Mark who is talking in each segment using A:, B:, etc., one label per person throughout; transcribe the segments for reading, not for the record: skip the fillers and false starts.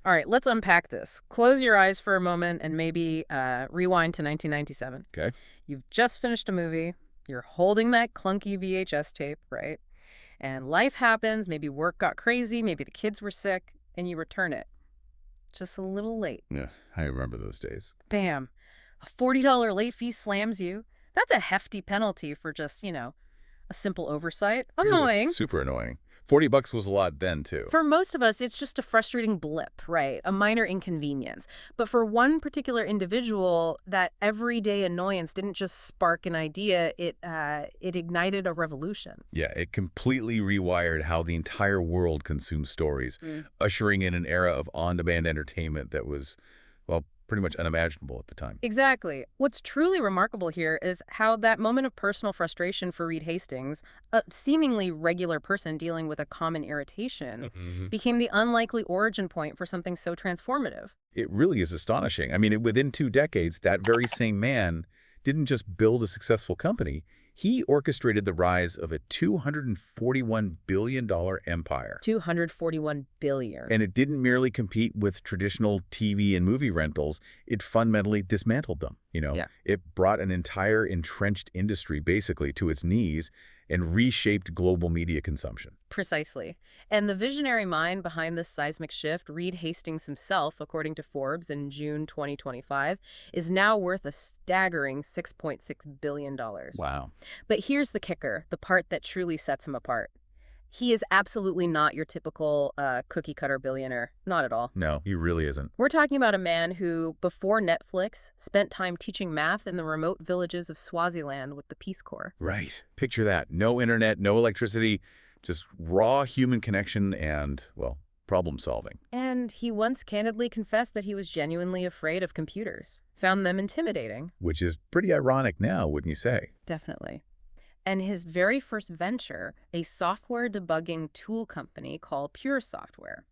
A: All right, let's unpack this. Close your eyes for a moment and maybe rewind to 1997.
B: Okay.
A: You've just finished a movie. You're holding that clunky VHS tape, right? And life happens. Maybe work got crazy. Maybe the kids were sick. And you return it. Just a little late.
B: Yeah, I remember those days.
A: Bam. A $40 late fee slams you. That's a hefty penalty for just, a simple oversight. Annoying.
B: Super annoying. $40 was a lot then, too.
A: For most of us, it's just a frustrating blip, right? A minor inconvenience. But for one particular individual, that everyday annoyance didn't just spark an idea, it ignited a revolution.
B: Yeah, it completely rewired how the entire world consumes stories, ushering in an era of on-demand entertainment that was, well, pretty much unimaginable at the time.
A: Exactly. What's truly remarkable here is how that moment of personal frustration for Reed Hastings, a seemingly regular person dealing with a common irritation, became the unlikely origin point for something so transformative.
B: It really is astonishing. I mean, within 2 decades, that very same man didn't just build a successful company. He orchestrated the rise of a $241 billion empire.
A: 241 billion.
B: And it didn't merely compete with traditional TV and movie rentals. It fundamentally dismantled them.
A: Yeah.
B: It brought an entire entrenched industry basically to its knees and reshaped global media consumption.
A: Precisely. And the visionary mind behind this seismic shift, Reed Hastings himself, according to Forbes in June 2025, is now worth a staggering $6.6 billion.
B: Wow.
A: But here's the kicker, the part that truly sets him apart. He is absolutely not your typical cookie-cutter billionaire. Not at all.
B: No, he really isn't.
A: We're talking about a man who, before Netflix, spent time teaching math in the remote villages of Swaziland with the Peace Corps.
B: Right. Picture that. No internet, no electricity, just raw human connection and, well, problem solving.
A: And he once candidly confessed that he was genuinely afraid of computers, found them intimidating.
B: Which is pretty ironic now, wouldn't you say?
A: Definitely. And his very first venture, a software debugging tool company called Pure Software.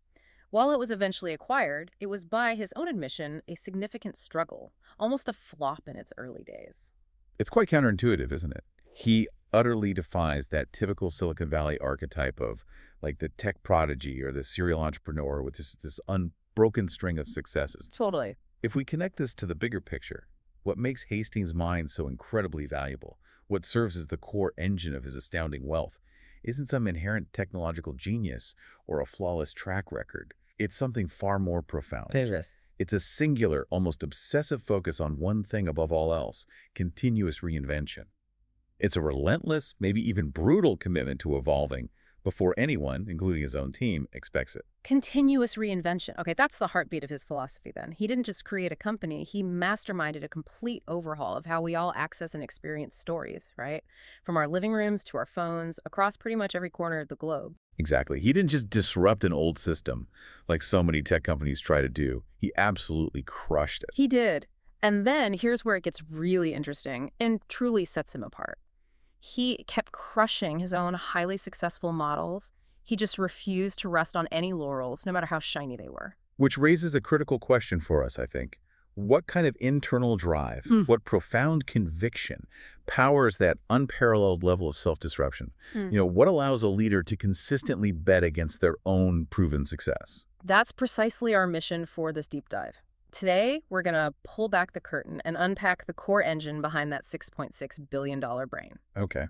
A: While it was eventually acquired, it was by his own admission a significant struggle, almost a flop in its early days.
B: It's quite counterintuitive, isn't it? He utterly defies that typical Silicon Valley archetype of like the tech prodigy or the serial entrepreneur with this unbroken string of successes.
A: Totally.
B: If we connect this to the bigger picture, what makes Hastings' mind so incredibly valuable, what serves as the core engine of his astounding wealth, isn't some inherent technological genius or a flawless track record. It's something far more profound. It's a singular, almost obsessive focus on one thing above all else, continuous reinvention. It's a relentless, maybe even brutal commitment to evolving before anyone, including his own team, expects it.
A: Continuous reinvention. Okay, that's the heartbeat of his philosophy then. He didn't just create a company, he masterminded a complete overhaul of how we all access and experience stories, right? From our living rooms to our phones, across pretty much every corner of the globe.
B: Exactly. He didn't just disrupt an old system like so many tech companies try to do. He absolutely crushed it.
A: He did. And then here's where it gets really interesting and truly sets him apart. He kept crushing his own highly successful models. He just refused to rest on any laurels, no matter how shiny they were.
B: Which raises a critical question for us, I think. What kind of internal drive, what profound conviction powers that unparalleled level of self-disruption? What allows a leader to consistently bet against their own proven success?
A: That's precisely our mission for this deep dive. Today, we're going to pull back the curtain and unpack the core engine behind that $6.6 billion brain.
B: Okay.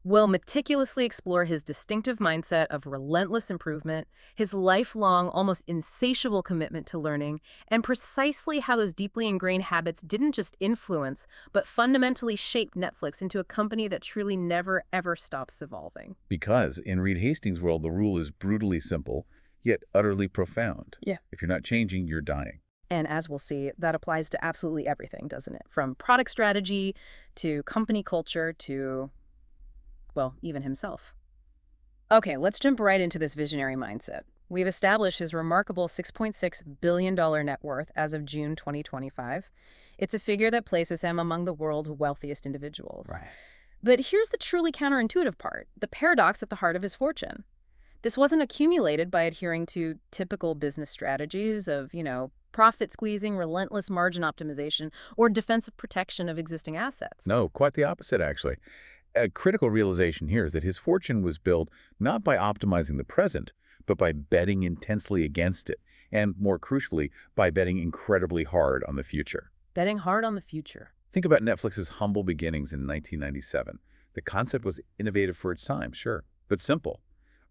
A: We'll meticulously explore his distinctive mindset of relentless improvement, his lifelong, almost insatiable commitment to learning, and precisely how those deeply ingrained habits didn't just influence, but fundamentally shaped Netflix into a company that truly never, ever stops evolving.
B: Because in Reed Hastings' world, the rule is brutally simple, yet utterly profound.
A: Yeah.
B: If you're not changing, you're dying.
A: And as we'll see, that applies to absolutely everything, doesn't it? From product strategy to company culture to, well, even himself. Okay, let's jump right into this visionary mindset. We've established his remarkable $6.6 billion net worth as of June 2025. It's a figure that places him among the world's wealthiest individuals.
B: Right.
A: But here's the truly counterintuitive part, the paradox at the heart of his fortune. This wasn't accumulated by adhering to typical business strategies of, profit squeezing, relentless margin optimization, or defensive protection of existing assets.
B: No, quite the opposite, actually. A critical realization here is that his fortune was built not by optimizing the present, but by betting intensely against it and, more crucially, by betting incredibly hard on the future.
A: Betting hard on the future.
B: Think about Netflix's humble beginnings in 1997. The concept was innovative for its time, sure, but simple.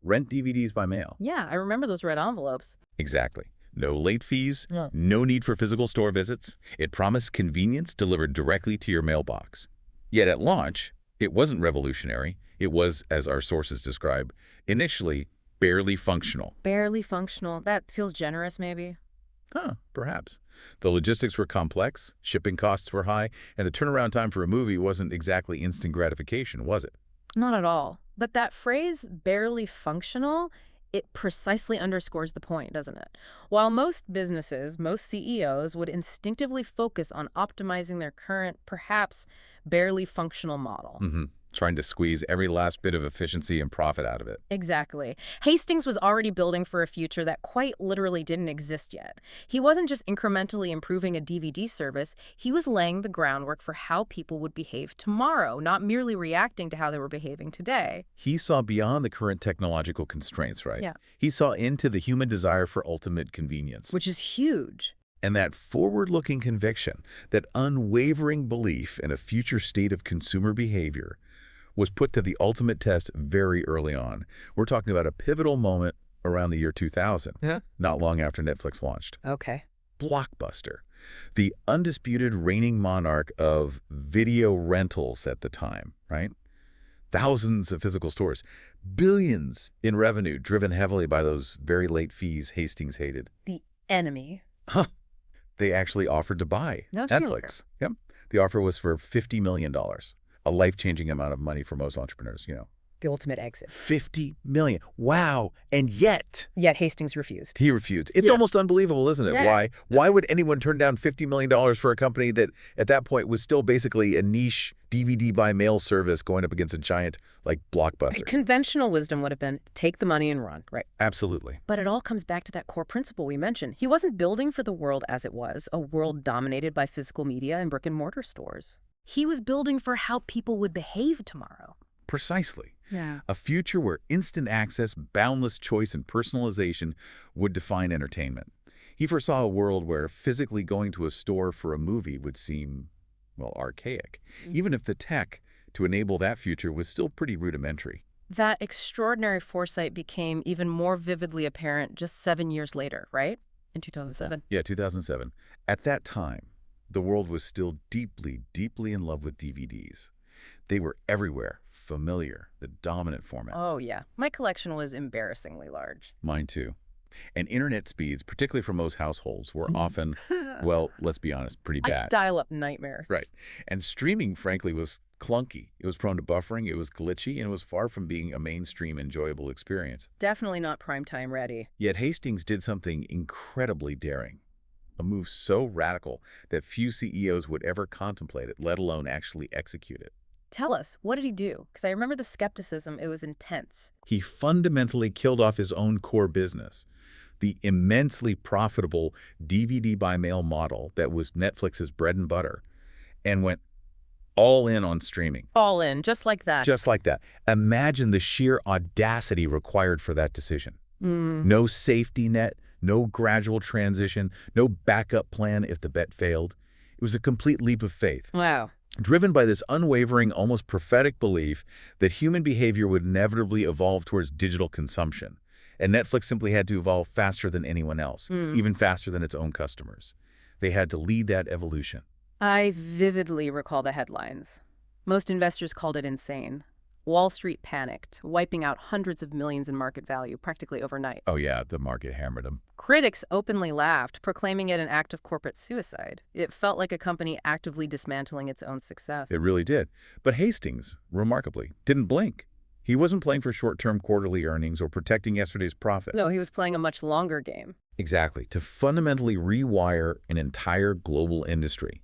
B: Rent DVDs by mail.
A: Yeah, I remember those red envelopes.
B: Exactly. No late fees,
A: Yeah.
B: no need for physical store visits. It promised convenience delivered directly to your mailbox. Yet at launch, it wasn't revolutionary. It was, as our sources describe, initially barely functional.
A: Barely functional. That feels generous, maybe.
B: Perhaps. The logistics were complex, shipping costs were high, and the turnaround time for a movie wasn't exactly instant gratification, was it?
A: Not at all. But that phrase, barely functional, it precisely underscores the point, doesn't it? While most businesses, most CEOs would instinctively focus on optimizing their current, perhaps barely functional model.
B: Trying to squeeze every last bit of efficiency and profit out of it.
A: Exactly. Hastings was already building for a future that quite literally didn't exist yet. He wasn't just incrementally improving a DVD service, he was laying the groundwork for how people would behave tomorrow, not merely reacting to how they were behaving today.
B: He saw beyond the current technological constraints, right?
A: Yeah.
B: He saw into the human desire for ultimate convenience.
A: Which is huge.
B: And that forward-looking conviction, that unwavering belief in a future state of consumer behavior, was put to the ultimate test very early on. We're talking about a pivotal moment around the year 2000, not long after Netflix launched.
A: Okay.
B: Blockbuster, the undisputed reigning monarch of video rentals at the time, right? Thousands of physical stores, billions in revenue driven heavily by those very late fees Hastings hated.
A: The enemy.
B: They actually offered to buy
A: No
B: Netflix. Yep. The offer was for $50 million. A life-changing amount of money for most entrepreneurs,
A: The ultimate exit.
B: $50 million. Wow. And yet
A: Yet Hastings refused.
B: he refused. It's almost unbelievable, isn't it?
A: Yeah.
B: Why would anyone turn down $50 million for a company that at that point was still basically a niche DVD by mail service going up against a giant like Blockbuster?
A: Conventional wisdom would have been take the money and run, right?
B: Absolutely.
A: But it all comes back to that core principle we mentioned. He wasn't building for the world as it was, a world dominated by physical media and brick and mortar stores. He was building for how people would behave tomorrow.
B: Precisely.
A: Yeah.
B: A future where instant access, boundless choice, and personalization would define entertainment. He foresaw a world where physically going to a store for a movie would seem, well, archaic, even if the tech to enable that future was still pretty rudimentary.
A: That extraordinary foresight became even more vividly apparent just 7 years later, right? In 2007.
B: Yeah, 2007. At that time, the world was still deeply, deeply in love with DVDs. They were everywhere, familiar, the dominant format.
A: Oh, yeah. My collection was embarrassingly large.
B: Mine too. And internet speeds, particularly for most households, were often, well, let's be honest, pretty bad.
A: Dial-up nightmares.
B: Right. And streaming, frankly, was clunky. It was prone to buffering, it was glitchy, and it was far from being a mainstream, enjoyable experience.
A: Definitely not primetime ready.
B: Yet Hastings did something incredibly daring. A move so radical that few CEOs would ever contemplate it, let alone actually execute it.
A: Tell us, what did he do? Because I remember the skepticism. It was intense.
B: He fundamentally killed off his own core business, the immensely profitable DVD by mail model that was Netflix's bread and butter, and went all in on streaming.
A: All in, just like that.
B: Just like that. Imagine the sheer audacity required for that decision. No safety net, no gradual transition, no backup plan if the bet failed. It was a complete leap of faith.
A: Wow.
B: Driven by this unwavering, almost prophetic belief that human behavior would inevitably evolve towards digital consumption. And Netflix simply had to evolve faster than anyone else, even faster than its own customers. They had to lead that evolution.
A: I vividly recall the headlines. Most investors called it insane. Wall Street panicked, wiping out hundreds of millions in market value practically overnight.
B: Oh yeah, the market hammered them.
A: Critics openly laughed, proclaiming it an act of corporate suicide. It felt like a company actively dismantling its own success.
B: It really did. But Hastings, remarkably, didn't blink. He wasn't playing for short-term quarterly earnings or protecting yesterday's profit.
A: No, he was playing a much longer game.
B: Exactly, to fundamentally rewire an entire global industry.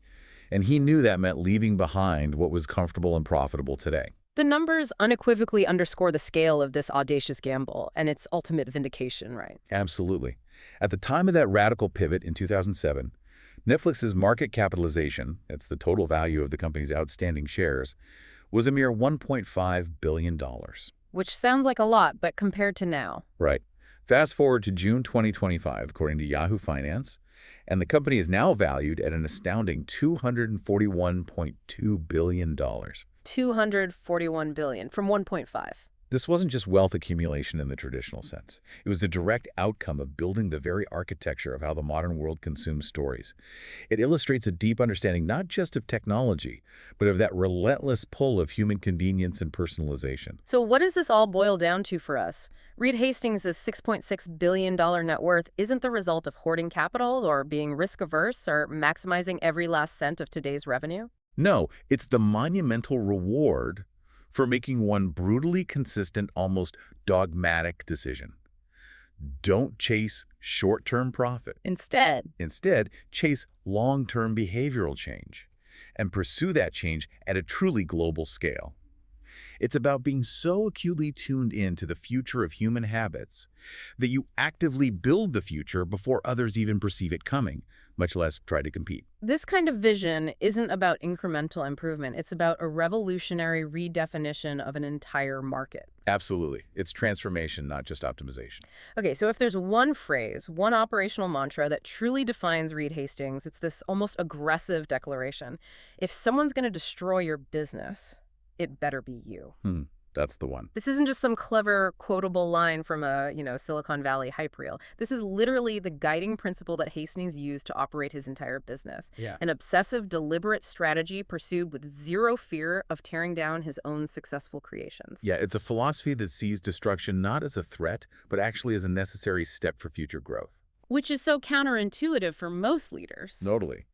B: And he knew that meant leaving behind what was comfortable and profitable today.
A: The numbers unequivocally underscore the scale of this audacious gamble and its ultimate vindication, right?
B: Absolutely. At the time of that radical pivot in 2007, Netflix's market capitalization, that's the total value of the company's outstanding shares, was a mere $1.5 billion.
A: Which sounds like a lot, but compared to now.
B: Right. Fast forward to June 2025, according to Yahoo Finance, and the company is now valued at an astounding $241.2 billion.
A: 241 billion from 1.5.
B: This wasn't just wealth accumulation in the traditional sense. It was the direct outcome of building the very architecture of how the modern world consumes stories. It illustrates a deep understanding not just of technology, but of that relentless pull of human convenience and personalization.
A: So what does this all boil down to for us? Reed Hastings' $6.6 billion net worth isn't the result of hoarding capital or being risk-averse or maximizing every last cent of today's revenue?
B: No, it's the monumental reward for making one brutally consistent, almost dogmatic decision. Don't chase short-term profit. Instead, chase long-term behavioral change and pursue that change at a truly global scale. It's about being so acutely tuned in to the future of human habits that you actively build the future before others even perceive it coming, much less try to compete.
A: This kind of vision isn't about incremental improvement. It's about a revolutionary redefinition of an entire market.
B: Absolutely. It's transformation, not just optimization.
A: Okay, so if there's one phrase, one operational mantra that truly defines Reed Hastings, it's this almost aggressive declaration. If someone's going to destroy your business, it better be you.
B: That's the one.
A: This isn't just some clever, quotable line from a, Silicon Valley hype reel. This is literally the guiding principle that Hastings used to operate his entire business.
B: Yeah.
A: An obsessive, deliberate strategy pursued with zero fear of tearing down his own successful creations.
B: Yeah, it's a philosophy that sees destruction not as a threat, but actually as a necessary step for future growth.
A: Which is so counterintuitive for most leaders.
B: Totally.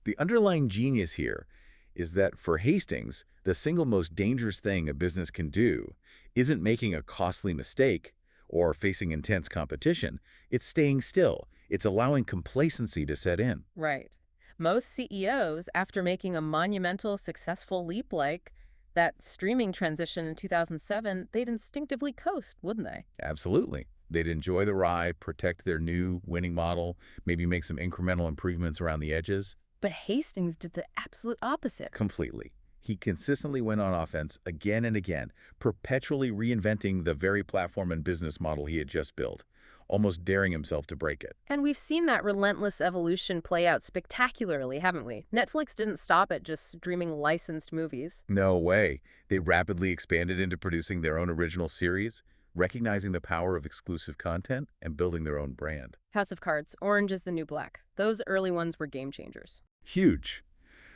B: The underlying genius here is that for Hastings, the single most dangerous thing a business can do isn't making a costly mistake or facing intense competition. It's staying still. It's allowing complacency to set in.
A: Right. Most CEOs, after making a monumental, successful leap like that streaming transition in 2007, they'd instinctively coast, wouldn't they?
B: Absolutely. They'd enjoy the ride, protect their new winning model, maybe make some incremental improvements around the edges.
A: But Hastings did the absolute opposite.
B: Completely. He consistently went on offense again and again, perpetually reinventing the very platform and business model he had just built, almost daring himself to break it.
A: And we've seen that relentless evolution play out spectacularly, haven't we? Netflix didn't stop at just streaming licensed movies.
B: No way. They rapidly expanded into producing their own original series, recognizing the power of exclusive content and building their own brand.
A: House of Cards, Orange is the New Black. Those early ones were game changers.
B: Huge.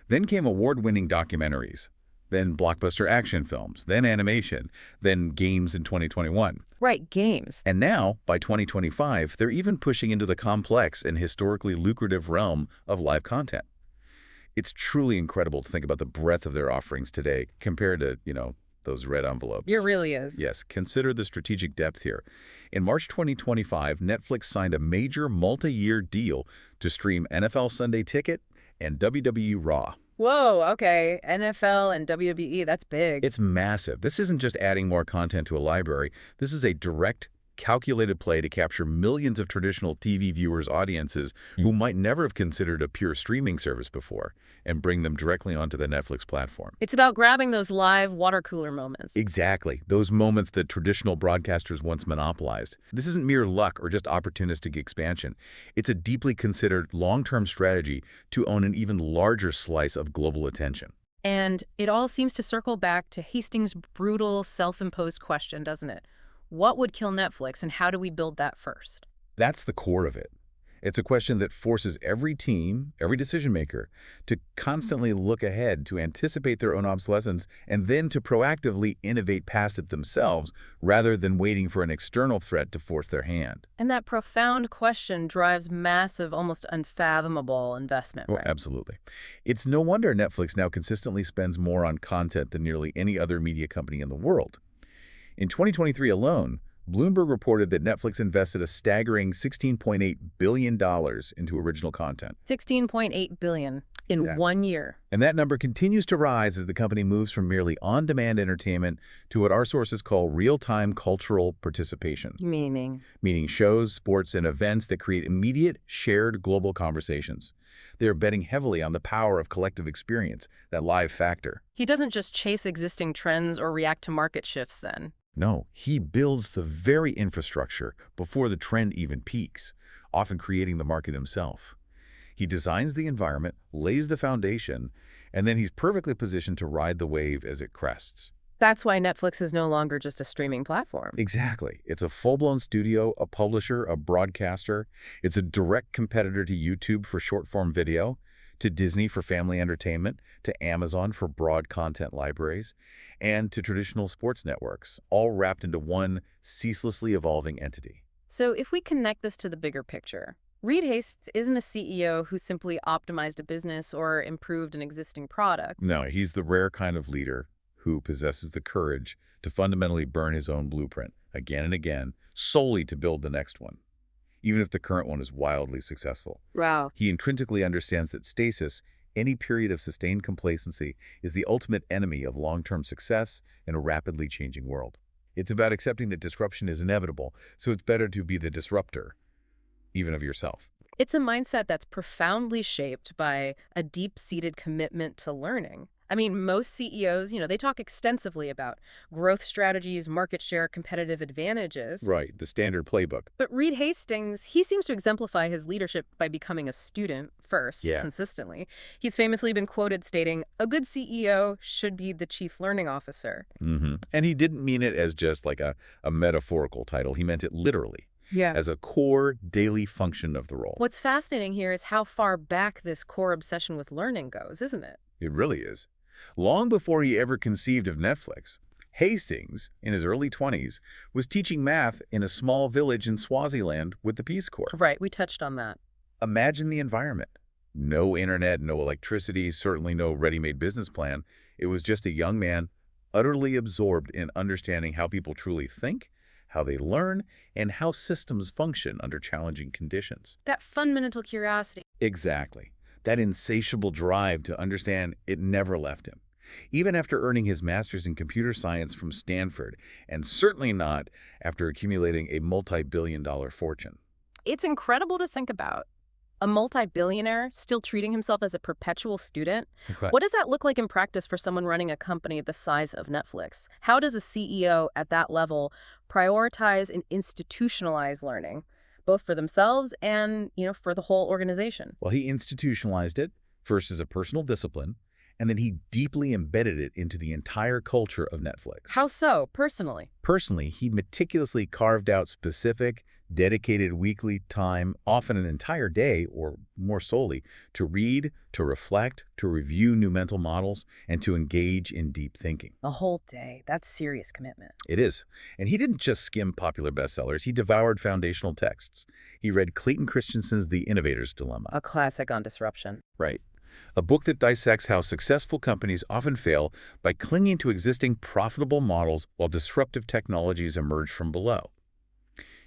B: Then came award-winning documentaries, then blockbuster action films, then animation, then games in 2021.
A: Right, games.
B: And now, by 2025, they're even pushing into the complex and historically lucrative realm of live content. It's truly incredible to think about the breadth of their offerings today compared to, those red envelopes.
A: It really is.
B: Yes, consider the strategic depth here. In March 2025, Netflix signed a major multi-year deal to stream NFL Sunday Ticket and WWE Raw.
A: Whoa, okay. NFL and WWE, that's big.
B: It's massive. This isn't just adding more content to a library. This is a direct, calculated play to capture millions of traditional TV viewers' audiences who might never have considered a pure streaming service before and bring them directly onto the Netflix platform.
A: It's about grabbing those live water cooler moments.
B: Exactly. Those moments that traditional broadcasters once monopolized. This isn't mere luck or just opportunistic expansion. It's a deeply considered long-term strategy to own an even larger slice of global attention.
A: And it all seems to circle back to Hastings' brutal, self-imposed question, doesn't it? What would kill Netflix, and how do we build that first?
B: That's the core of it. It's a question that forces every team, every decision maker, to constantly look ahead, to anticipate their own obsolescence, and then to proactively innovate past it themselves, rather than waiting for an external threat to force their hand.
A: And that profound question drives massive, almost unfathomable investment,
B: Well,
A: right?
B: absolutely. It's no wonder Netflix now consistently spends more on content than nearly any other media company in the world. In 2023 alone, Bloomberg reported that Netflix invested a staggering $16.8 billion into original content.
A: $16.8 billion in
B: Yeah.
A: 1 year.
B: And that number continues to rise as the company moves from merely on-demand entertainment to what our sources call real-time cultural participation,
A: Meaning?
B: meaning shows, sports, and events that create immediate, shared global conversations. They are betting heavily on the power of collective experience, that live factor.
A: He doesn't just chase existing trends or react to market shifts then.
B: No, he builds the very infrastructure before the trend even peaks, often creating the market himself. He designs the environment, lays the foundation, and then he's perfectly positioned to ride the wave as it crests.
A: That's why Netflix is no longer just a streaming platform.
B: Exactly. It's a full-blown studio, a publisher, a broadcaster. It's a direct competitor to YouTube for short-form video, to Disney for family entertainment, to Amazon for broad content libraries, and to traditional sports networks, all wrapped into one ceaselessly evolving entity.
A: So if we connect this to the bigger picture, Reed Hastings isn't a CEO who simply optimized a business or improved an existing product.
B: No, he's the rare kind of leader who possesses the courage to fundamentally burn his own blueprint again and again, solely to build the next one, even if the current one is wildly successful.
A: Wow.
B: He intrinsically understands that stasis, any period of sustained complacency, is the ultimate enemy of long-term success in a rapidly changing world. It's about accepting that disruption is inevitable, so it's better to be the disruptor, even of yourself.
A: It's a mindset that's profoundly shaped by a deep-seated commitment to learning. I mean, most CEOs, they talk extensively about growth strategies, market share, competitive advantages.
B: Right, the standard playbook.
A: But Reed Hastings, he seems to exemplify his leadership by becoming a student first,
B: Yeah.
A: consistently. He's famously been quoted stating, "A good CEO should be the chief learning officer."
B: And he didn't mean it as just like a metaphorical title. He meant it literally,
A: Yeah.
B: as a core daily function of the role.
A: What's fascinating here is how far back this core obsession with learning goes, isn't it?
B: It really is. Long before he ever conceived of Netflix, Hastings, in his early 20s, was teaching math in a small village in Swaziland with the Peace Corps.
A: Right, we touched on that.
B: Imagine the environment. No internet, no electricity, certainly no ready-made business plan. It was just a young man utterly absorbed in understanding how people truly think, how they learn, and how systems function under challenging conditions.
A: That fundamental curiosity.
B: Exactly. That insatiable drive to understand, it never left him. Even after earning his master's in computer science from Stanford, and certainly not after accumulating a multi-billion-dollar fortune.
A: It's incredible to think about. A multi-billionaire still treating himself as a perpetual student?
B: Right.
A: What does that look like in practice for someone running a company the size of Netflix? How does a CEO at that level prioritize and institutionalize learning, both for themselves and, for the whole organization?
B: Well, he institutionalized it, first as a personal discipline, and then he deeply embedded it into the entire culture of Netflix.
A: How so, personally?
B: Personally, he meticulously carved out specific, dedicated weekly time, often an entire day or more solely, to read, to reflect, to review new mental models, and to engage in deep thinking.
A: A whole day. That's serious commitment.
B: It is. And he didn't just skim popular bestsellers, he devoured foundational texts. He read Clayton Christensen's The Innovator's Dilemma.
A: A classic on disruption.
B: Right. A book that dissects how successful companies often fail by clinging to existing profitable models while disruptive technologies emerge from below.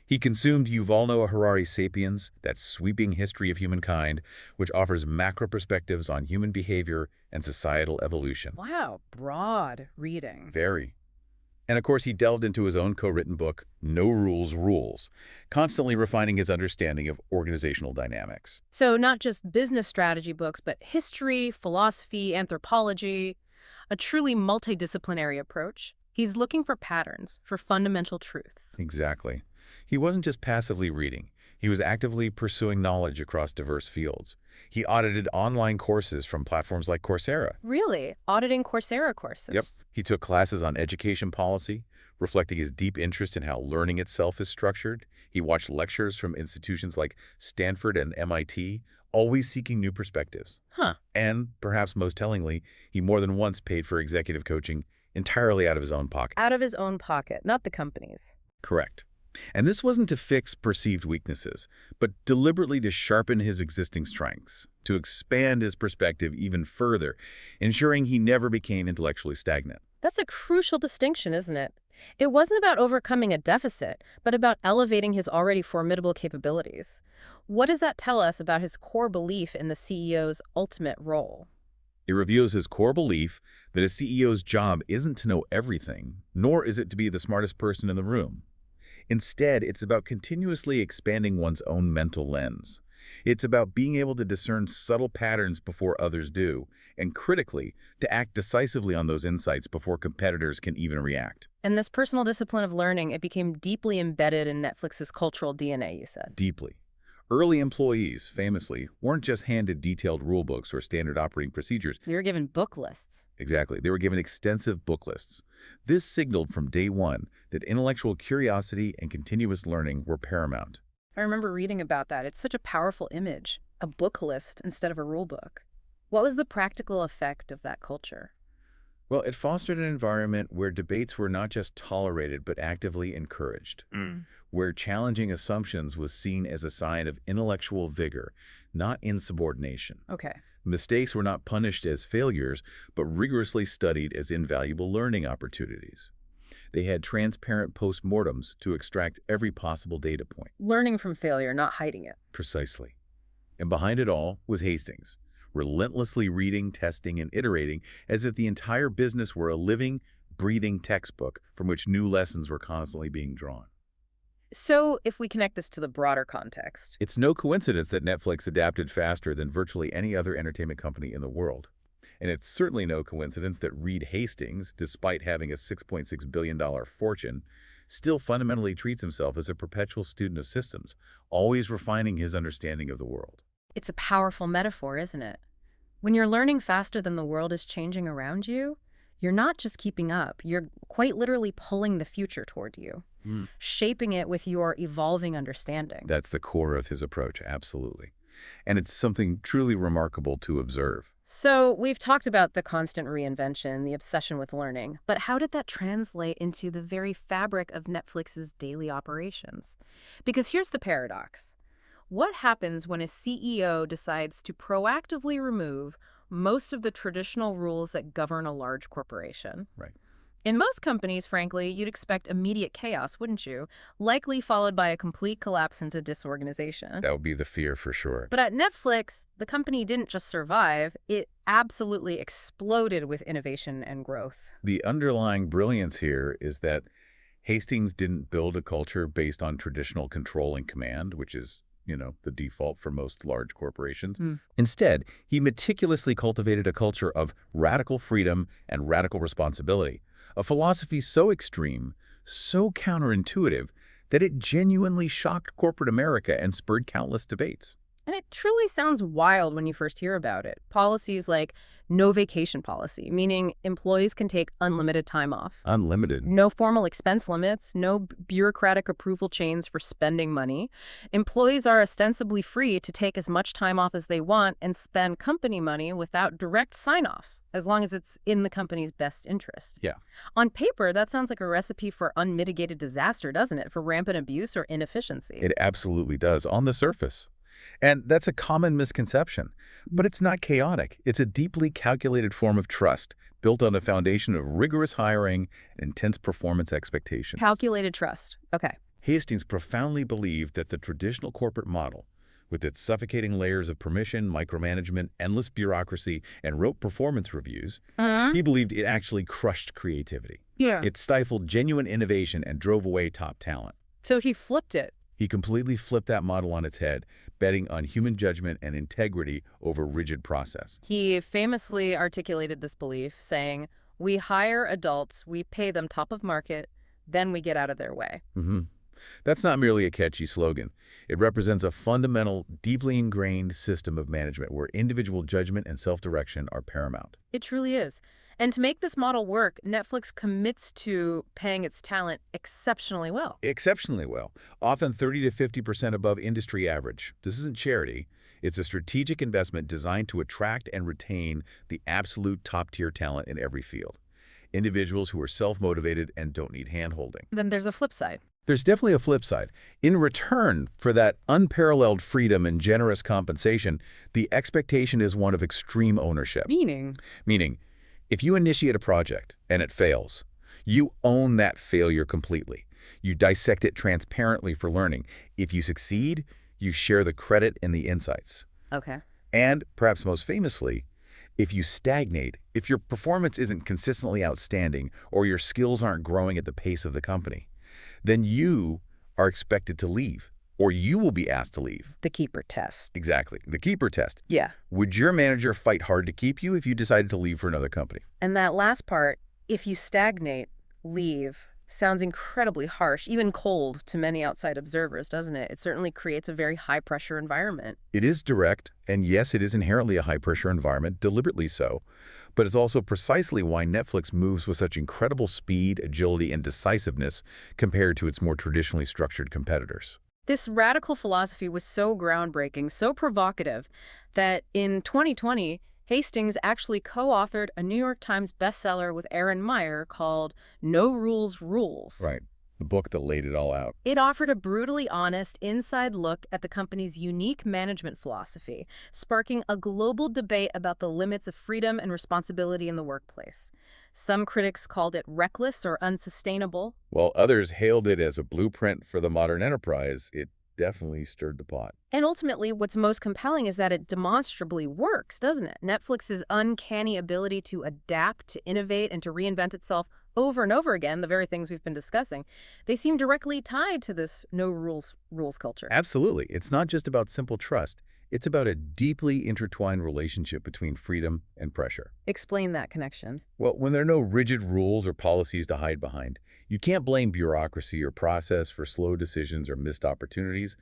B: He consumed Yuval Noah Harari's Sapiens, that sweeping history of humankind, which offers macro perspectives on human behavior and societal evolution.
A: Wow, broad reading.
B: Very. And of course, he delved into his own co-written book, No Rules, Rules, constantly refining his understanding of organizational dynamics.
A: So not just business strategy books, but history, philosophy, anthropology, a truly multidisciplinary approach. He's looking for patterns, for fundamental truths.
B: Exactly. He wasn't just passively reading. He was actively pursuing knowledge across diverse fields. He audited online courses from platforms like Coursera.
A: Really? Auditing Coursera courses?
B: Yep. He took classes on education policy, reflecting his deep interest in how learning itself is structured. He watched lectures from institutions like Stanford and MIT, always seeking new perspectives.
A: Huh.
B: And, perhaps most tellingly, he more than once paid for executive coaching entirely out of his own pocket.
A: Out of his own pocket, not the company's.
B: Correct. And this wasn't to fix perceived weaknesses, but deliberately to sharpen his existing strengths, to expand his perspective even further, ensuring he never became intellectually stagnant.
A: That's a crucial distinction, isn't it? It wasn't about overcoming a deficit, but about elevating his already formidable capabilities. What does that tell us about his core belief in the CEO's ultimate role?
B: It reveals his core belief that a CEO's job isn't to know everything, nor is it to be the smartest person in the room. Instead, it's about continuously expanding one's own mental lens. It's about being able to discern subtle patterns before others do, and critically, to act decisively on those insights before competitors can even react.
A: And this personal discipline of learning, it became deeply embedded in Netflix's cultural DNA, you said.
B: Deeply. Early employees, famously, weren't just handed detailed rulebooks or standard operating procedures.
A: You were given book lists.
B: Exactly. They were given extensive book lists. This signaled from day one that intellectual curiosity and continuous learning were paramount.
A: I remember reading about that. It's such a powerful image, a book list instead of a rule book. What was the practical effect of that culture?
B: Well, it fostered an environment where debates were not just tolerated but actively encouraged, where challenging assumptions was seen as a sign of intellectual vigor, not insubordination.
A: Okay.
B: Mistakes were not punished as failures, but rigorously studied as invaluable learning opportunities. They had transparent postmortems to extract every possible data point.
A: Learning from failure, not hiding it.
B: Precisely. And behind it all was Hastings, relentlessly reading, testing, and iterating as if the entire business were a living, breathing textbook from which new lessons were constantly being drawn.
A: So, if we connect this to the broader context,
B: It's no coincidence that Netflix adapted faster than virtually any other entertainment company in the world. And it's certainly no coincidence that Reed Hastings, despite having a $6.6 billion fortune, still fundamentally treats himself as a perpetual student of systems, always refining his understanding of the world.
A: it's a powerful metaphor, isn't it? When you're learning faster than the world is changing around you, you're not just keeping up, you're quite literally pulling the future toward you, shaping it with your evolving understanding.
B: That's the core of his approach, absolutely. And it's something truly remarkable to observe.
A: So, we've talked about the constant reinvention, the obsession with learning, but how did that translate into the very fabric of Netflix's daily operations? Because here's the paradox. What happens when a CEO decides to proactively remove most of the traditional rules that govern a large corporation?
B: Right.
A: In most companies, frankly, you'd expect immediate chaos, wouldn't you? Likely followed by a complete collapse into disorganization.
B: That would be the fear for sure.
A: But at Netflix, the company didn't just survive, it absolutely exploded with innovation and growth.
B: The underlying brilliance here is that Hastings didn't build a culture based on traditional control and command, which is, the default for most large corporations. Instead, he meticulously cultivated a culture of radical freedom and radical responsibility, a philosophy so extreme, so counterintuitive, that it genuinely shocked corporate America and spurred countless debates.
A: And it truly sounds wild when you first hear about it. Policies like no vacation policy, meaning employees can take unlimited time off.
B: Unlimited.
A: No formal expense limits, no bureaucratic approval chains for spending money. Employees are ostensibly free to take as much time off as they want and spend company money without direct sign-off, as long as it's in the company's best interest.
B: Yeah.
A: On paper, that sounds like a recipe for unmitigated disaster, doesn't it? For rampant abuse or inefficiency.
B: It absolutely does, on the surface. And that's a common misconception. But it's not chaotic. It's a deeply calculated form of trust, built on a foundation of rigorous hiring and intense performance expectations.
A: Calculated trust. Okay.
B: Hastings profoundly believed that the traditional corporate model, with its suffocating layers of permission, micromanagement, endless bureaucracy, and rote performance reviews, he believed it actually crushed creativity.
A: Yeah.
B: It stifled genuine innovation and drove away top talent.
A: So he flipped it.
B: He completely flipped that model on its head, betting on human judgment and integrity over rigid process.
A: He famously articulated this belief, saying, "We hire adults, we pay them top of market, then we get out of their way."
B: That's not merely a catchy slogan. It represents a fundamental, deeply ingrained system of management where individual judgment and self-direction are paramount.
A: It truly is. And to make this model work, Netflix commits to paying its talent exceptionally well.
B: Exceptionally well, often 30 to 50% above industry average. This isn't charity. It's a strategic investment designed to attract and retain the absolute top-tier talent in every field. Individuals who are self-motivated and don't need hand-holding.
A: Then there's a flip side.
B: There's definitely a flip side. In return for that unparalleled freedom and generous compensation, the expectation is one of extreme ownership. Meaning, if you initiate a project and it fails, you own that failure completely. You dissect it transparently for learning. If you succeed, you share the credit and the insights.
A: Okay.
B: And, perhaps most famously, if you stagnate, if your performance isn't consistently outstanding or your skills aren't growing at the pace of the company, then you are expected to leave. or you will be asked to leave.
A: The keeper test.
B: Exactly. The keeper test.
A: Yeah.
B: Would your manager fight hard to keep you if you decided to leave for another company?
A: And that last part, if you stagnate, leave, sounds incredibly harsh, even cold to many outside observers, doesn't it? It certainly creates a very high-pressure environment.
B: It is direct, and yes, it is inherently a high-pressure environment, deliberately so. But it's also precisely why Netflix moves with such incredible speed, agility, and decisiveness compared to its more traditionally structured competitors.
A: This radical philosophy was so groundbreaking, so provocative, that in 2020, Hastings actually co-authored a New York Times bestseller with Erin Meyer called No Rules Rules.
B: Right. The book that laid it all out.
A: It offered a brutally honest, inside look at the company's unique management philosophy, sparking a global debate about the limits of freedom and responsibility in the workplace. Some critics called it reckless or unsustainable.
B: While others hailed it as a blueprint for the modern enterprise, it definitely stirred the pot.
A: And ultimately, what's most compelling is that it demonstrably works, doesn't it? Netflix's uncanny ability to adapt, to innovate, and to reinvent itself over and over again, the very things we've been discussing, they seem directly tied to this no rules culture.
B: Absolutely. It's not just about simple trust. It's about a deeply intertwined relationship between freedom and pressure.
A: Explain that connection.
B: Well, when there are no rigid rules or policies to hide behind, you can't blame bureaucracy or process for slow decisions or missed opportunities.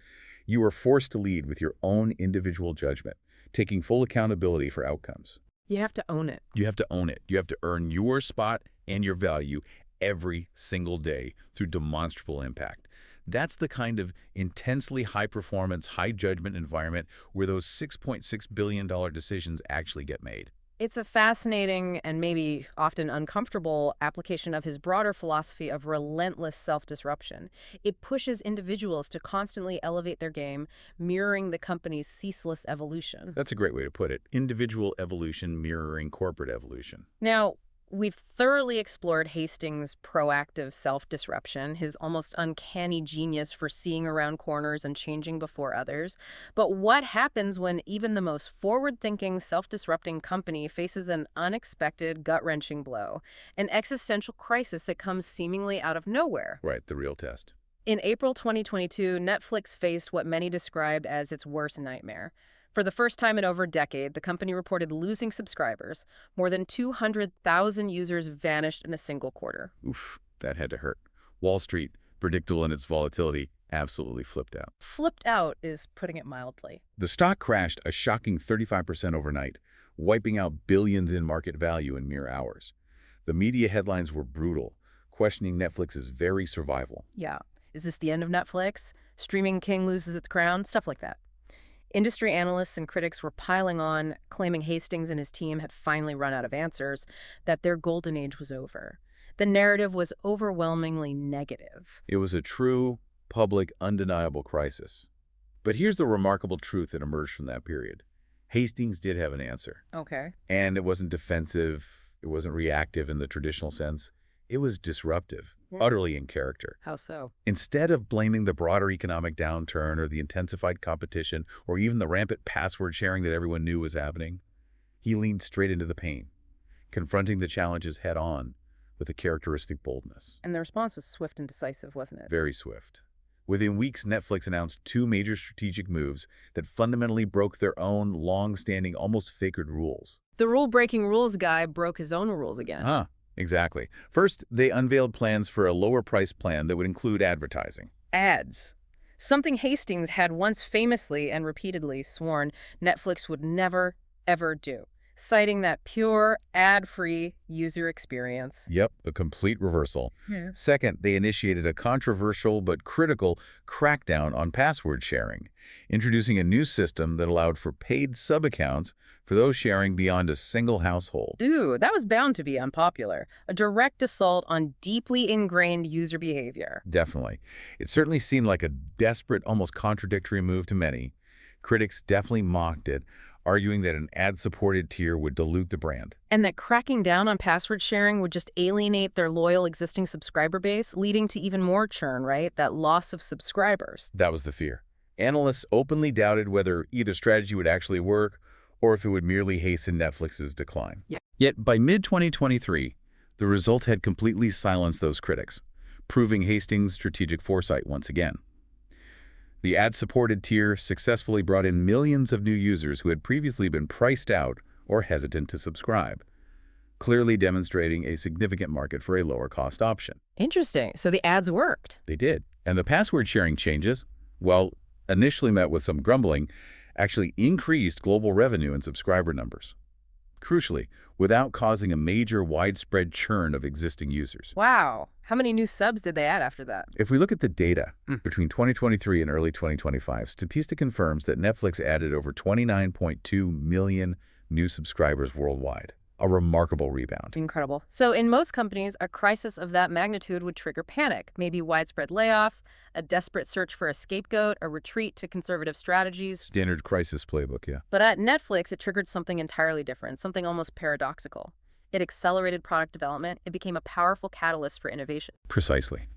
B: You are forced to lead with your own individual judgment, taking full accountability for outcomes.
A: You have to own it.
B: You have to own it. You have to earn your spot and your value every single day through demonstrable impact. That's the kind of intensely high-performance, high-judgment environment where those $6.6 billion decisions actually get made.
A: It's a fascinating and maybe often uncomfortable application of his broader philosophy of relentless self-disruption. It pushes individuals to constantly elevate their game, mirroring the company's ceaseless evolution.
B: That's a great way to put it. Individual evolution mirroring corporate evolution.
A: Now, we've thoroughly explored Hastings' proactive self-disruption, his almost uncanny genius for seeing around corners and changing before others. But what happens when even the most forward-thinking, self-disrupting company faces an unexpected, gut-wrenching blow, an existential crisis that comes seemingly out of nowhere?
B: Right, the real test.
A: In April 2022, Netflix faced what many described as its worst nightmare. For the first time in over a decade, the company reported losing subscribers. More than 200,000 users vanished in a single quarter.
B: Oof, that had to hurt. Wall Street, predictable in its volatility, absolutely flipped out.
A: Flipped out is putting it mildly.
B: The stock crashed a shocking 35% overnight, wiping out billions in market value in mere hours. The media headlines were brutal, questioning Netflix's very survival.
A: Yeah. Is this the end of Netflix? Streaming king loses its crown? Stuff like that. Industry analysts and critics were piling on, claiming Hastings and his team had finally run out of answers, that their golden age was over. The narrative was overwhelmingly negative.
B: It was a true, public, undeniable crisis. But here's the remarkable truth that emerged from that period. Hastings did have an answer.
A: Okay.
B: And it wasn't defensive, it wasn't reactive in the traditional sense. It was disruptive, utterly in character.
A: How so?
B: Instead of blaming the broader economic downturn or the intensified competition or even the rampant password sharing that everyone knew was happening, he leaned straight into the pain, confronting the challenges head-on with a characteristic boldness.
A: And the response was swift and decisive, wasn't it?
B: Very swift. Within weeks, Netflix announced 2 major strategic moves that fundamentally broke their own long-standing, almost sacred rules.
A: The rule-breaking rules guy broke his own rules again.
B: Exactly. First, they unveiled plans for a lower price plan that would include advertising.
A: Ads. Something Hastings had once famously and repeatedly sworn Netflix would never, ever do, citing that pure, ad-free user experience.
B: Yep, a complete reversal.
A: Yeah.
B: Second, they initiated a controversial but critical crackdown on password sharing, introducing a new system that allowed for paid sub-accounts for those sharing beyond a single household.
A: Ooh, that was bound to be unpopular. A direct assault on deeply ingrained user behavior.
B: Definitely. It certainly seemed like a desperate, almost contradictory move to many. Critics definitely mocked it, arguing that an ad-supported tier would dilute the brand.
A: And that cracking down on password sharing would just alienate their loyal existing subscriber base, leading to even more churn, right? That loss of subscribers.
B: That was the fear. Analysts openly doubted whether either strategy would actually work or if it would merely hasten Netflix's decline.
A: Yeah.
B: Yet by mid-2023, the result had completely silenced those critics, proving Hastings' strategic foresight once again. The ad-supported tier successfully brought in millions of new users who had previously been priced out or hesitant to subscribe, clearly demonstrating a significant market for a lower-cost option.
A: Interesting. So the ads worked.
B: They did. And the password sharing changes, while initially met with some grumbling, actually increased global revenue and subscriber numbers. Crucially, without causing a major widespread churn of existing users.
A: Wow. How many new subs did they add after that?
B: If we look at the data between 2023 and early 2025, Statista confirms that Netflix added over 29.2 million new subscribers worldwide. A remarkable rebound.
A: Incredible. So in most companies, a crisis of that magnitude would trigger panic, maybe widespread layoffs, a desperate search for a scapegoat, a retreat to conservative strategies.
B: Standard crisis playbook, yeah.
A: But at Netflix, it triggered something entirely different, something almost paradoxical. It accelerated product development. It became a powerful catalyst for innovation.
B: Precisely.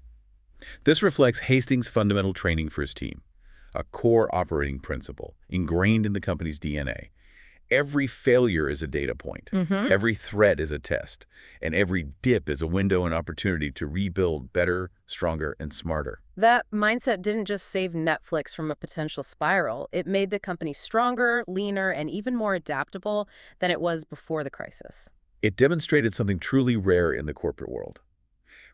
B: This reflects Hastings' fundamental training for his team, a core operating principle ingrained in the company's DNA. Every failure is a data point. Every threat is a test. And every dip is a window and opportunity to rebuild better, stronger, and smarter.
A: That mindset didn't just save Netflix from a potential spiral. It made the company stronger, leaner, and even more adaptable than it was before the crisis.
B: It demonstrated something truly rare in the corporate world.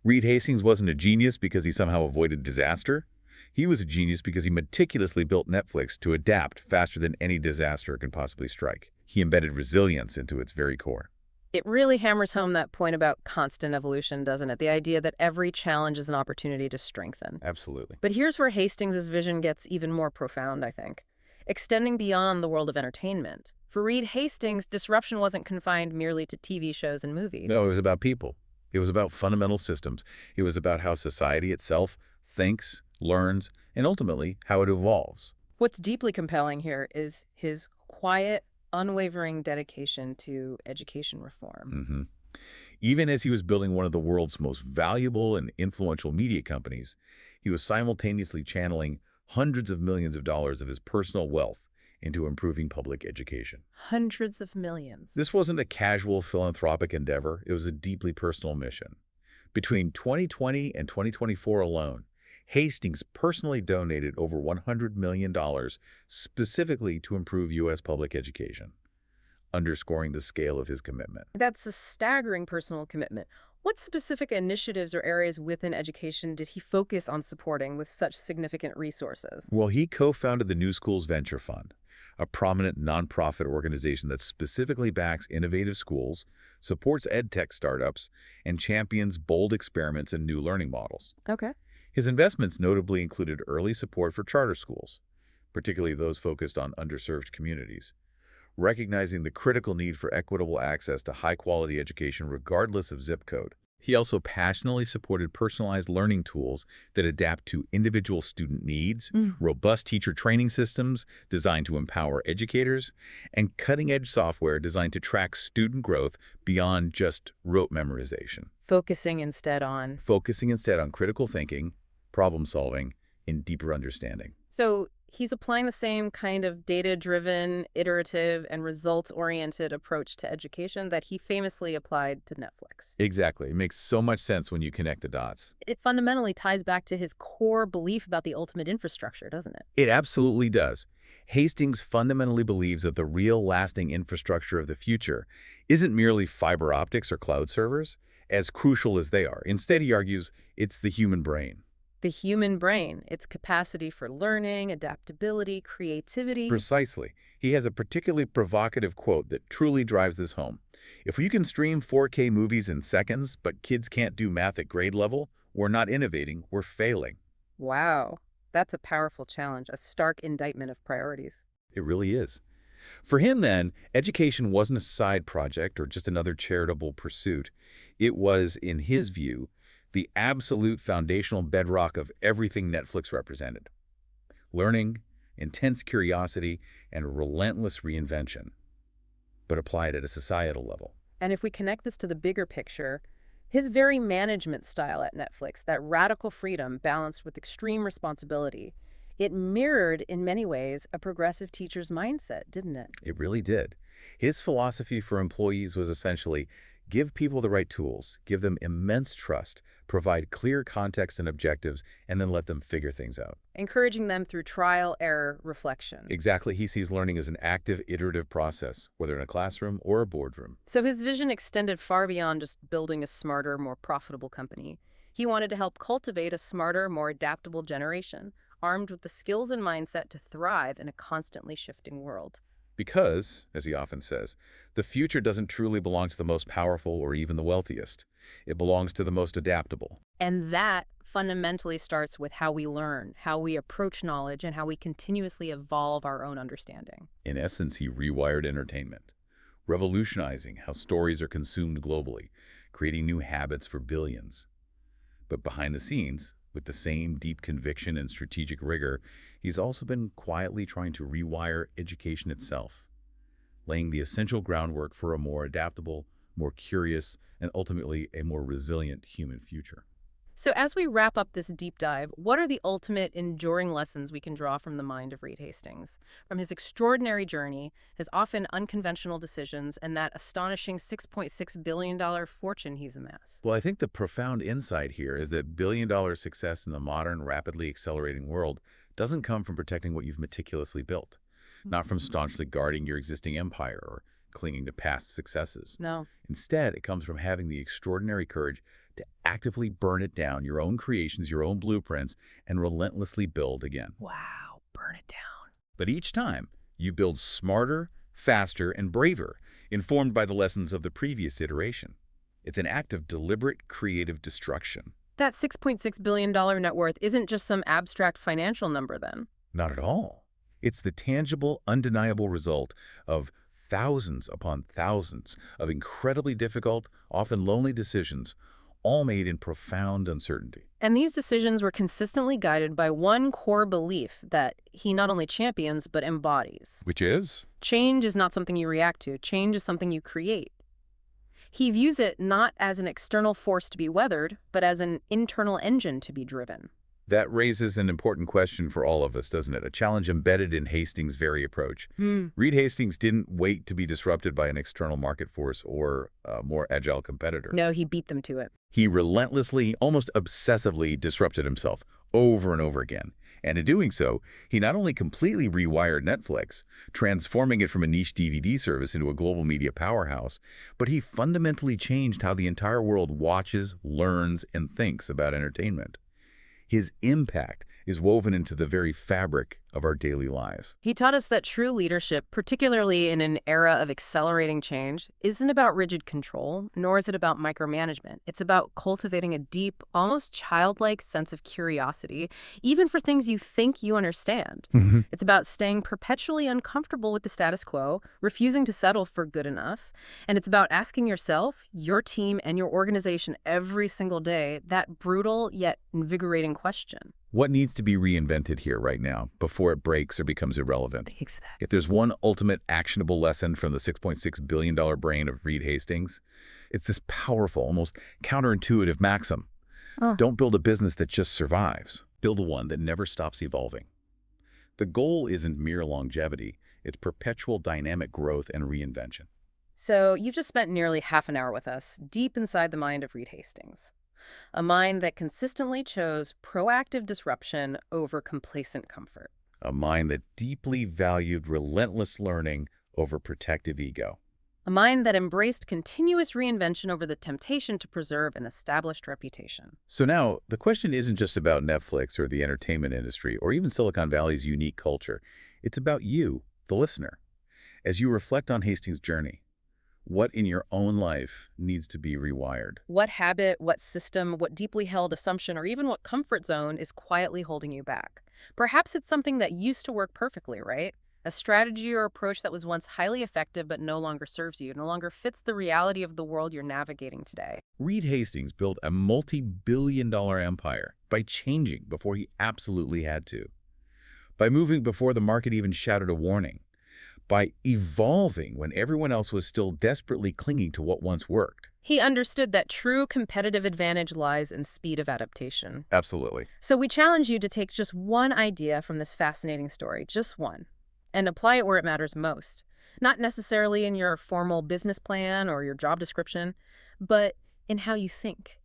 B: Reed Hastings wasn't a genius because he somehow avoided disaster. He was a genius because he meticulously built Netflix to adapt faster than any disaster could possibly strike. He embedded resilience into its very core.
A: It really hammers home that point about constant evolution, doesn't it? The idea that every challenge is an opportunity to strengthen.
B: Absolutely.
A: But here's where Hastings' vision gets even more profound, I think. Extending beyond the world of entertainment. For Reed Hastings, disruption wasn't confined merely to TV shows and movies.
B: No, it was about people. It was about fundamental systems. It was about how society itself thinks, learns, and ultimately how it evolves.
A: What's deeply compelling here is his quiet, unwavering dedication to education reform.
B: Even as he was building one of the world's most valuable and influential media companies, he was simultaneously channeling hundreds of millions of dollars of his personal wealth into improving public education.
A: Hundreds of millions.
B: This wasn't a casual philanthropic endeavor. It was a deeply personal mission. Between 2020 and 2024 alone, Hastings personally donated over $100 million specifically to improve U.S. public education, underscoring the scale of his commitment.
A: That's a staggering personal commitment. What specific initiatives or areas within education did he focus on supporting with such significant resources?
B: Well, he co-founded the New Schools Venture Fund, a prominent nonprofit organization that specifically backs innovative schools, supports edtech startups, and champions bold experiments and new learning models.
A: Okay.
B: His investments notably included early support for charter schools, particularly those focused on underserved communities, recognizing the critical need for equitable access to high-quality education regardless of zip code. He also passionately supported personalized learning tools that adapt to individual student needs, robust teacher training systems designed to empower educators, and cutting-edge software designed to track student growth beyond just rote memorization.
A: Focusing instead on
B: Critical thinking, problem solving, and deeper understanding.
A: So he's applying the same kind of data-driven, iterative, and results-oriented approach to education that he famously applied to Netflix.
B: Exactly. It makes so much sense when you connect the dots.
A: It fundamentally ties back to his core belief about the ultimate infrastructure, doesn't it?
B: It absolutely does. Hastings fundamentally believes that the real lasting infrastructure of the future isn't merely fiber optics or cloud servers, as crucial as they are. Instead, he argues, it's the human brain.
A: The human brain, its capacity for learning, adaptability, creativity.
B: Precisely. He has a particularly provocative quote that truly drives this home. If you can stream 4K movies in seconds, but kids can't do math at grade level, we're not innovating, we're failing.
A: Wow, that's a powerful challenge, a stark indictment of priorities.
B: It really is. For him, then, education wasn't a side project or just another charitable pursuit. It was, in his view, the absolute foundational bedrock of everything Netflix represented. Learning, intense curiosity, and relentless reinvention, but applied at a societal level.
A: And if we connect this to the bigger picture, his very management style at Netflix, that radical freedom balanced with extreme responsibility, it mirrored, in many ways, a progressive teacher's mindset, didn't it?
B: It really did. His philosophy for employees was essentially, give people the right tools, give them immense trust, provide clear context and objectives, and then let them figure things out.
A: Encouraging them through trial, error, reflection.
B: Exactly, he sees learning as an active, iterative process, whether in a classroom or a boardroom.
A: So his vision extended far beyond just building a smarter, more profitable company. He wanted to help cultivate a smarter, more adaptable generation, armed with the skills and mindset to thrive in a constantly shifting world.
B: Because, as he often says, the future doesn't truly belong to the most powerful or even the wealthiest. It belongs to the most adaptable.
A: And that fundamentally starts with how we learn, how we approach knowledge, and how we continuously evolve our own understanding.
B: In essence, he rewired entertainment, revolutionizing how stories are consumed globally, creating new habits for billions. But behind the scenes, with the same deep conviction and strategic rigor, he's also been quietly trying to rewire education itself, laying the essential groundwork for a more adaptable, more curious, and ultimately a more resilient human future.
A: So as we wrap up this deep dive, what are the ultimate enduring lessons we can draw from the mind of Reed Hastings? From his extraordinary journey, his often unconventional decisions, and that astonishing $6.6 billion fortune he's amassed.
B: Well, I think the profound insight here is that billion-dollar success in the modern, rapidly accelerating world doesn't come from protecting what you've meticulously built, not from staunchly guarding your existing empire or clinging to past successes.
A: No.
B: Instead, it comes from having the extraordinary courage to actively burn it down, your own creations, your own blueprints, and relentlessly build again.
A: Wow, burn it down.
B: But each time, you build smarter, faster, and braver, informed by the lessons of the previous iteration. It's an act of deliberate, creative destruction.
A: That $6.6 billion net worth isn't just some abstract financial number then.
B: Not at all. It's the tangible, undeniable result of thousands upon thousands of incredibly difficult, often lonely decisions, all made in profound uncertainty.
A: And these decisions were consistently guided by one core belief that he not only champions, but embodies.
B: Which is?
A: Change is not something you react to. Change is something you create. He views it not as an external force to be weathered, but as an internal engine to be driven.
B: That raises an important question for all of us, doesn't it? A challenge embedded in Hastings' very approach. Reed Hastings didn't wait to be disrupted by an external market force or a more agile competitor.
A: No, he beat them to it.
B: He relentlessly, almost obsessively disrupted himself over and over again. And in doing so, he not only completely rewired Netflix, transforming it from a niche DVD service into a global media powerhouse, but he fundamentally changed how the entire world watches, learns, and thinks about entertainment. His impact is woven into the very fabric of our daily lives.
A: He taught us that true leadership, particularly in an era of accelerating change, isn't about rigid control, nor is it about micromanagement. It's about cultivating a deep, almost childlike sense of curiosity, even for things you think you understand. It's about staying perpetually uncomfortable with the status quo, refusing to settle for good enough. And it's about asking yourself, your team, and your organization every single day that brutal yet invigorating question.
B: What needs to be reinvented here right now before it breaks or becomes irrelevant?
A: Exactly.
B: If there's one ultimate actionable lesson from the $6.6 billion brain of Reed Hastings, it's this powerful, almost counterintuitive maxim. Don't build a business that just survives. Build one that never stops evolving. The goal isn't mere longevity. It's perpetual dynamic growth and reinvention.
A: So you've just spent nearly half an hour with us, deep inside the mind of Reed Hastings. A mind that consistently chose proactive disruption over complacent comfort.
B: A mind that deeply valued relentless learning over protective ego.
A: A mind that embraced continuous reinvention over the temptation to preserve an established reputation.
B: So now, the question isn't just about Netflix or the entertainment industry or even Silicon Valley's unique culture. It's about you, the listener. As you reflect on Hastings' journey, what in your own life needs to be rewired?
A: What habit, what system, what deeply held assumption, or even what comfort zone is quietly holding you back? Perhaps it's something that used to work perfectly, right? A strategy or approach that was once highly effective but no longer serves you, no longer fits the reality of the world you're navigating today.
B: Reed Hastings built a multi-billion-dollar empire by changing before he absolutely had to, by moving before the market even shouted a warning, by evolving when everyone else was still desperately clinging to what once worked.
A: He understood that true competitive advantage lies in speed of adaptation.
B: Absolutely.
A: So we challenge you to take just one idea from this fascinating story, just one, and apply it where it matters most. Not necessarily in your formal business plan or your job description, but in how you think.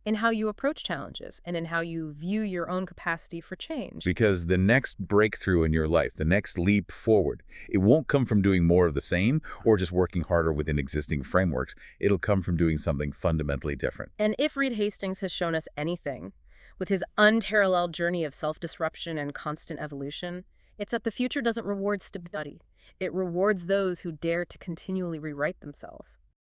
A: in how you approach challenges and in how you view your own capacity for change.
B: Because the next breakthrough in your life, the next leap forward, it won't come from doing more of the same or just working harder within existing frameworks. It'll come from doing something fundamentally different.
A: And if Reed Hastings has shown us anything, with his unparalleled journey of self-disruption and constant evolution, it's that the future doesn't reward stability. It rewards those who dare to continually rewrite themselves.